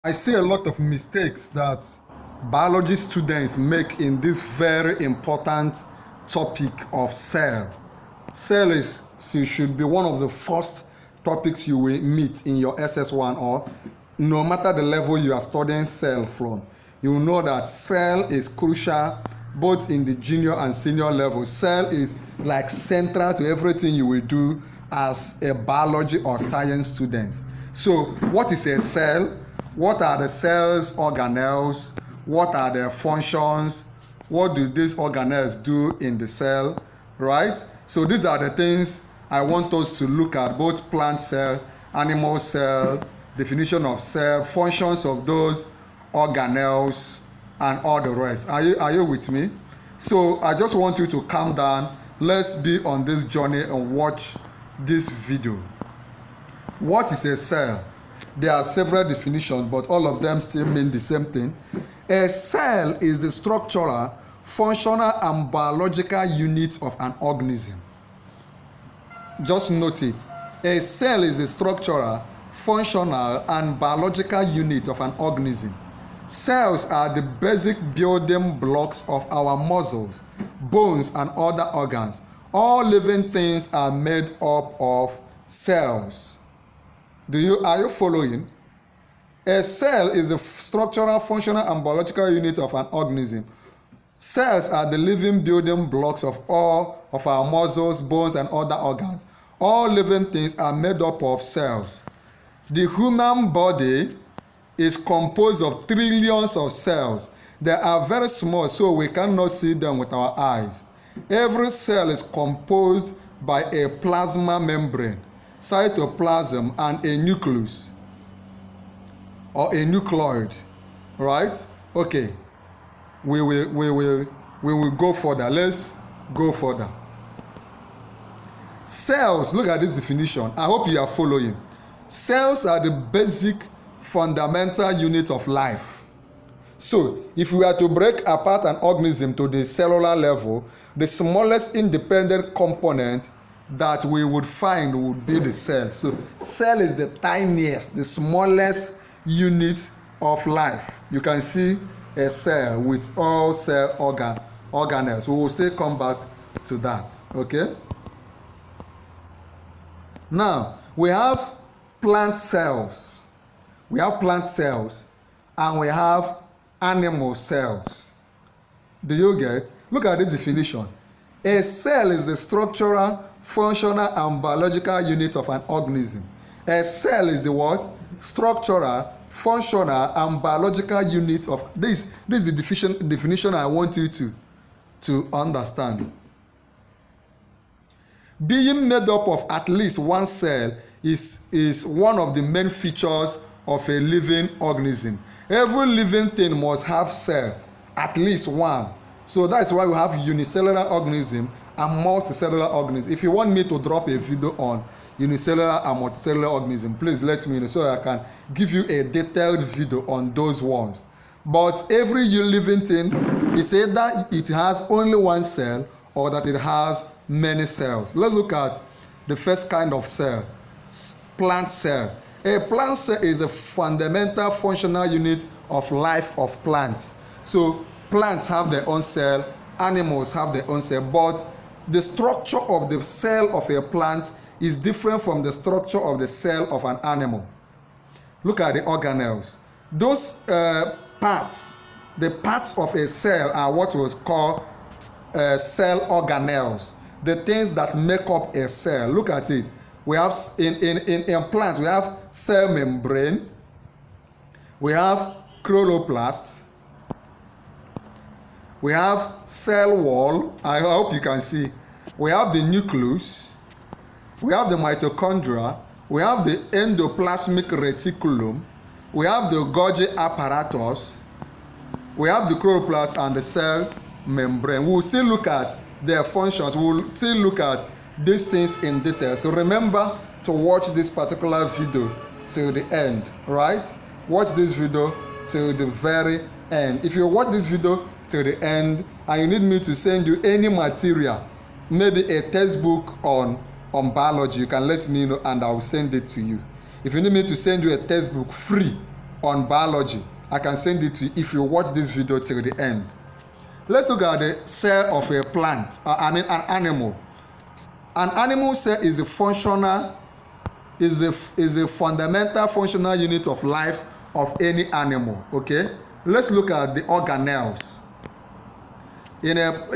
I see a lot of mistakes that biology students make in this very important topic of cell. Cell should be one of the first topics you will meet in your SS1, or no matter the level you are studying cell from. You will know that cell is crucial both in the junior and senior level. Cell is like central to everything you will do as a biology or science student. So what is a cell? What are the cell's organelles? What are their functions? What do these organelles do in the cell, right? So these are the things I want us to look at, both plant cell, animal cell, definition of cell, functions of those organelles, and all the rest. Are you with me? So I just want you to calm down. Let's be on this journey and watch this video. What is a cell? There are several definitions, but all of them still mean the same thing. A cell is the structural, functional, and biological unit of an organism. Just note it. A cell is the structural, functional, and biological unit of an organism. Cells are the basic building blocks of our muscles, bones, and other organs. All living things are made up of cells. Are you following? A cell is the structural, functional, and biological unit of an organism. Cells are the living building blocks of all of our muscles, bones, and other organs. All living things are made up of cells. The human body is composed of trillions of cells. They are very small, so we cannot see them with our eyes. Every cell is composed by a plasma membrane, cytoplasm, and a nucleus or a nucleoid, right? Okay, we will go further. Let's go further. Cells, look at this definition. I hope you are following. Cells are the basic fundamental unit of life. So if we were to break apart an organism to the cellular level, the smallest independent component that we would find would be the cell. So cell is the tiniest, the smallest unit of life. You can see a cell with all cell organelles. We will still come back to that. Okay. Now we have plant cells. We have plant cells and we have animal cells. Do you get? Look at the definition. A cell is the structural, functional, and biological unit of an organism. A cell is the what? Structural, functional, and biological unit of this. This is the definition I want you to understand. Being made up of at least one cell is one of the main features of a living organism. Every living thing must have cell, at least one. So that's why we have unicellular organism and multicellular organism. If you want me to drop a video on unicellular and multicellular organism, please let me know so I can give you a detailed video on those ones. But every living thing is either it has only one cell or that it has many cells. Let's look at the first kind of cell, plant cell. A plant cell is a fundamental functional unit of life of plants. So plants have their own cell, animals have their own cell, but the structure of the cell of a plant is different from the structure of the cell of an animal. Look at the organelles. Those parts, the parts of a cell are what was called cell organelles, the things that make up a cell. Look at it. We have in plants, we have cell membrane, we have chloroplasts, we have cell wall. I hope you can see. We have the nucleus, we have the mitochondria, we have the endoplasmic reticulum, we have the Golgi apparatus, we have the chloroplast and the cell membrane. We will still look at their functions. We will still look at these things in detail. So remember to watch this particular video till the end, right? Watch this video till the very end. If you watch this video till the end and you need me to send you any material, maybe a textbook on biology, you can let me know and I will send it to you. If you need me to send you a textbook free, on biology. I can send it to you if you watch this video till the end. Let's look at the cell of a plant, an animal. An animal cell is a fundamental functional unit of life of any animal. Okay, let's look at the organelles. In a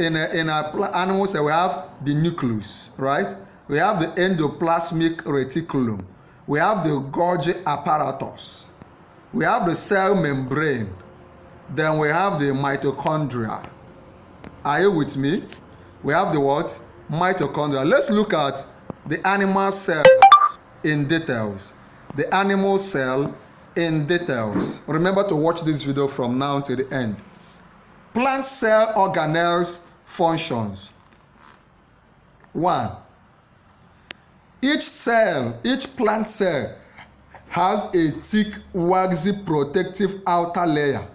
animal cell, we have the nucleus, right? We have the endoplasmic reticulum. We have the Golgi apparatus. We have the cell membrane. Then we have the mitochondria. Are you with me? We have the what? Mitochondria. Let's look at the animal cell in details. The animal cell in details. Remember to watch this video from now to the end. Plant cell organelles functions. 1. Each plant cell has a thick, waxy, protective outer layer.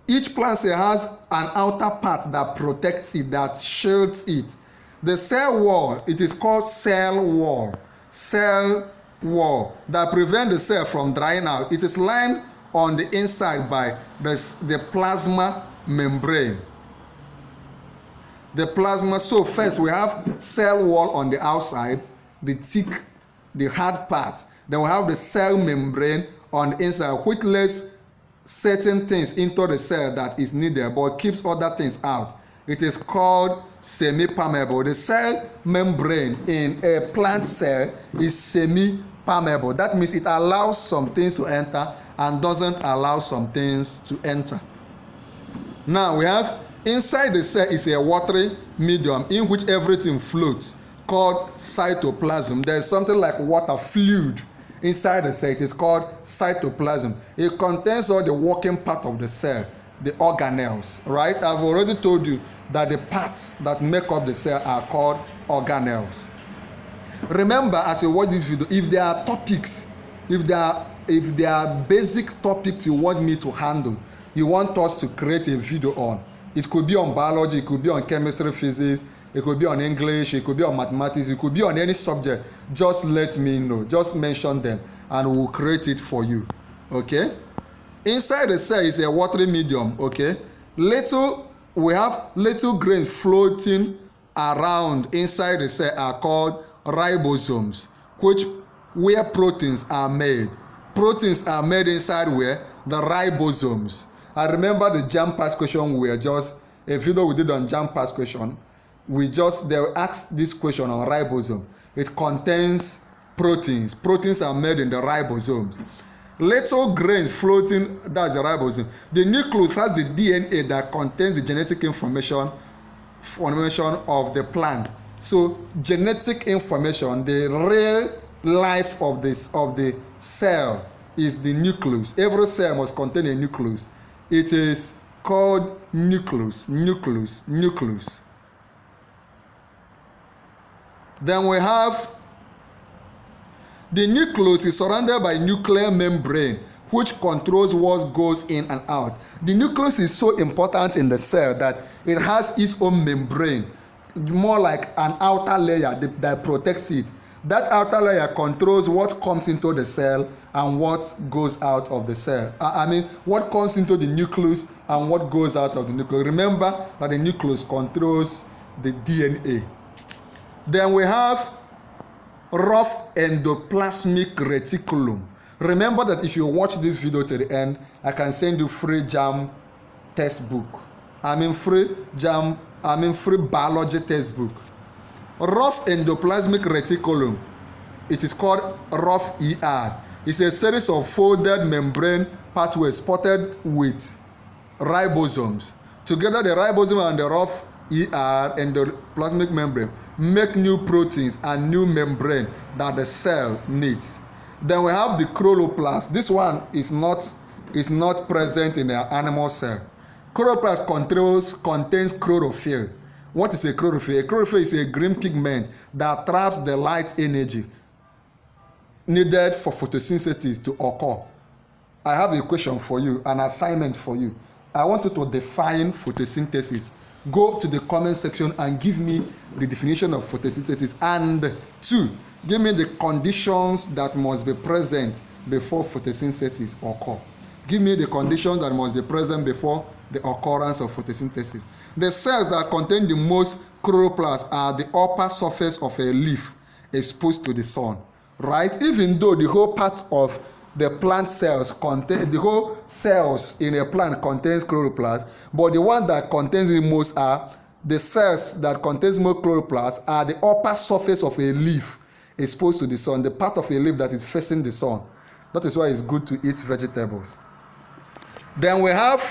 Each plant cell has an outer part that protects it, that shields it. The cell wall, it is called cell wall. Cell wall that prevents the cell from drying out. It is lined on the inside by the plasma membrane. The plasma, so first we have cell wall on the outside, the thick, the hard part. Then we have the cell membrane on the inside, which lets certain things into the cell that is needed but keeps other things out. It is called semi-permeable. The cell membrane in a plant cell is semi-permeable. That means it allows some things to enter and doesn't allow some things to enter. Now we have inside the cell is a watery medium in which everything floats, called cytoplasm. There is something like water fluid inside the cell. It is called cytoplasm. It contains all the working part of the cell, the organelles, right? I've already told you that the parts that make up the cell are called organelles. Remember, as you watch this video, if there are topics, if there are basic topics you want me to handle, you want us to create a video on, it could be on biology, it could be on chemistry, physics, it could be on English, it could be on mathematics, it could be on any subject. Just let me know. Just mention them and we'll create it for you. Okay? Inside the cell is a watery medium. Okay? We have little grains floating around inside the cell are called ribosomes, where proteins are made. Proteins are made inside where? The ribosomes. I remember the JAMB past question a video we did on JAMB past question. They asked this question on ribosome. It contains proteins. Proteins are made in the ribosomes. Little grains floating, that's the ribosome. The nucleus has the DNA that contains the genetic information of the plant. So genetic information, the real life of the cell is the nucleus. Every cell must contain a nucleus. It is called nucleus. Then we have the nucleus is surrounded by nuclear membrane, which controls what goes in and out. The nucleus is so important in the cell that it has its own membrane, more like an outer layer that protects it. That outer layer controls what comes into the cell and what goes out of the cell. What comes into the nucleus and what goes out of the nucleus. Remember that the nucleus controls the DNA. Then we have rough endoplasmic reticulum. Remember that if you watch this video to the end, I can send you free JAMB textbook. Free biology textbook. Rough endoplasmic reticulum, it is called rough ER. It's a series of folded membrane pathways spotted with ribosomes. Together, the ribosome and the rough ER endoplasmic membrane make new proteins and new membrane that the cell needs. Then we have the chloroplast. This one is not present in the animal cell. Chloroplast contains chlorophyll. What is a chlorophyll? A chlorophyll is a green pigment that traps the light energy needed for photosynthesis to occur. I have a question for you, an assignment for you. I want you to define photosynthesis. Go to the comment section and give me the definition of photosynthesis. And 2, give me the conditions that must be present before photosynthesis occur. Give me the conditions that must be present before the occurrence of photosynthesis. The cells that contain the most chloroplasts are the upper surface of a leaf exposed to the sun, right? Even though the whole part of the plant cells contain, the whole cells in a plant contains chloroplasts, but the one that contains the most are the cells that contains more chloroplasts are the upper surface of a leaf exposed to the sun, the part of a leaf that is facing the sun. That is why it's good to eat vegetables. Then we have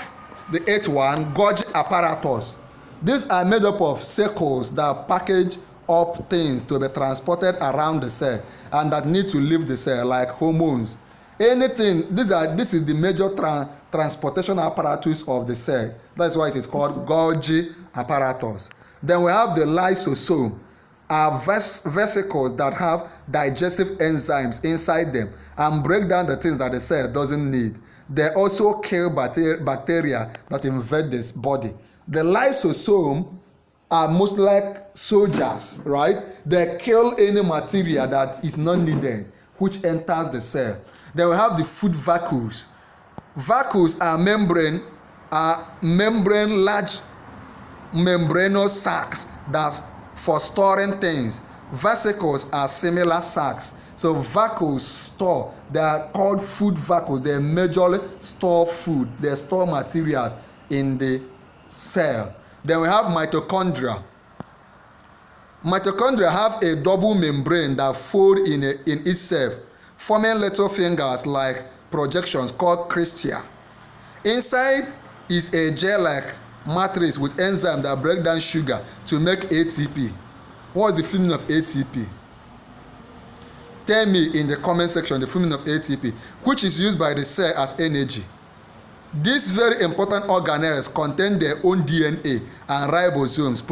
the 8th one, Golgi apparatus. These are made up of sickles that package up things to be transported around the cell and that need to leave the cell, like hormones. Anything, this is the major transportation apparatus of the cell. That's why it is called Golgi apparatus. Then we have the lysosome, are vesicles that have digestive enzymes inside them and break down the things that the cell doesn't need. They also kill bacteria that invade this body. The lysosome are most like soldiers, right? They kill any material that is not needed, which enters the cell. Then we have the food vacuoles. Vacuoles are large membranous sacs that for storing things. Vesicles are similar sacs. So vacuoles store. They are called food vacuoles. They majorly store food. They store materials in the cell. Then we have mitochondria. Mitochondria have a double membrane that fold in itself, forming little fingers like projections called crystia. Inside is a gel-like matrix with enzymes that break down sugar to make ATP. What is the meaning of ATP? Tell me in the comment section the meaning of ATP, which is used by the cell as energy. These very important organelles contain their own DNA and ribosomes,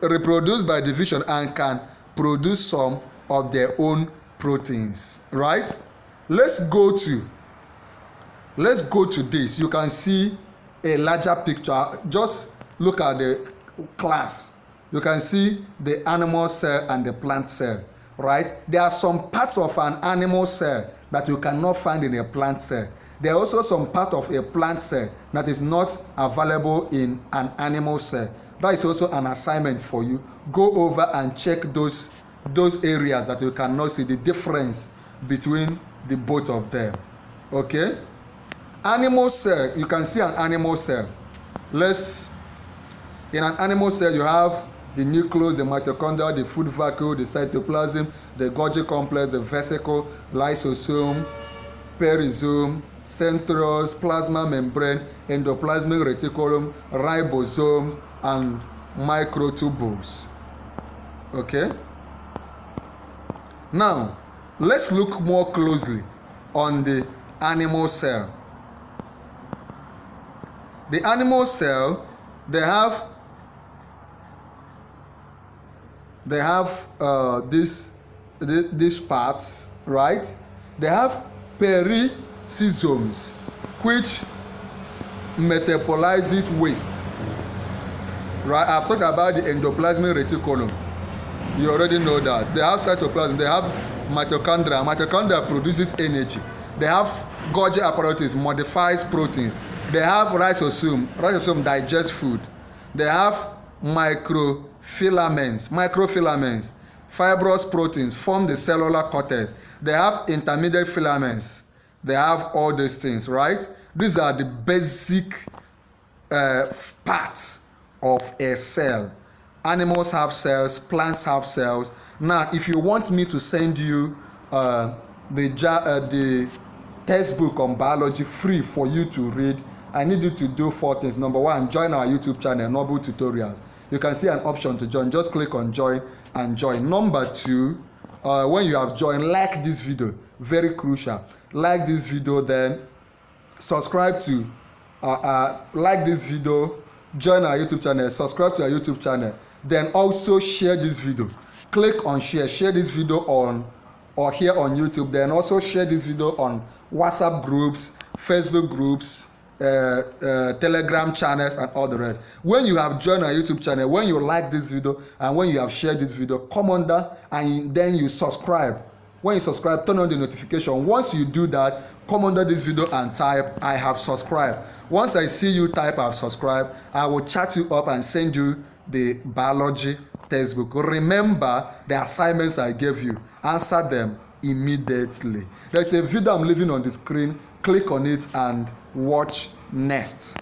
reproduce by division and can produce some of their own proteins, right? Let's go to this. You can see a larger picture. Just look at the class. You can see the animal cell and the plant cell, right? There are some parts of an animal cell that you cannot find in a plant cell. There are also some part of a plant cell that is not available in an animal cell. That is also an assignment for you. Go over and check those areas that you cannot see, the difference between the both of them. Okay? Animal cell, you can see an animal cell. In an animal cell, you have the nucleus, the mitochondria, the food vacuole, the cytoplasm, the Golgi complex, the vesicle, lysosome, perisome, centrose, plasma membrane, endoplasmic reticulum, ribosome, and microtubules. Okay? Now, let's look more closely on the animal cell. The animal cell, they have these parts, right? They have pericysomes, which metabolizes waste, right? I've talked about the endoplasmic reticulum. You already know that. They have cytoplasm. They have mitochondria. Mitochondria produces energy. They have Golgi apparatus, modifies proteins. They have ribosome. Ribosome digests food. They have microfilaments, fibrous proteins form the cellular cortex. They have intermediate filaments. They have all these things, right? These are the basic parts of a cell. Animals have cells, plants have cells. Now, if you want me to send you the textbook on biology free for you to read, I need you to do 4 things. Number 1, join our YouTube channel, Noble Tutorials. You can see an option to join. Just click on join and join. Number 2, when you have joined, like this video. Very crucial. Like this video, then subscribe to like this video, join our YouTube channel, subscribe to our YouTube channel, then also share this video. Click on share this video on or here on YouTube, then also share this video on WhatsApp groups, Facebook groups, Telegram channels and all the rest. When you have joined our YouTube channel, when you like this video and when you have shared this video, come under and then you subscribe. When you subscribe, turn on the notification. Once you do that, come under this video and type I have subscribed. Once I see you type I have subscribed, I will chat you up and send you the biology textbook. Remember the assignments I gave you. Answer them immediately. There's a video I'm leaving on the screen. Click on it and watch next.